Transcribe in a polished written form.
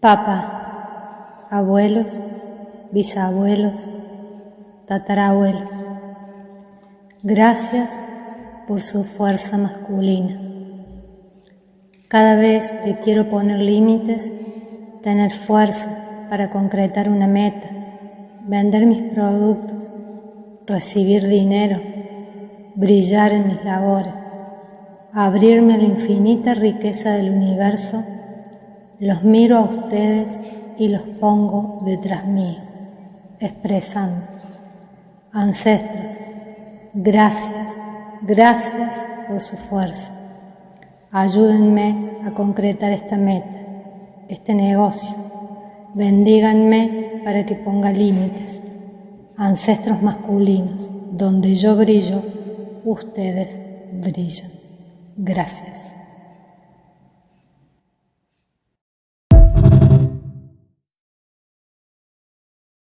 Papá, abuelos, bisabuelos, tatarabuelos, gracias por su fuerza masculina. Cada vez que quiero poner límites, tener fuerza para concretar una meta, vender mis productos, recibir dinero, brillar en mis labores, abrirme a la infinita riqueza del universo, los miro a ustedes y los pongo detrás mío, expresando: ancestros, gracias, gracias por su fuerza. Ayúdenme a concretar esta meta, este negocio. Bendíganme para que ponga límites. Ancestros masculinos, donde yo brillo, ustedes brillan. Gracias.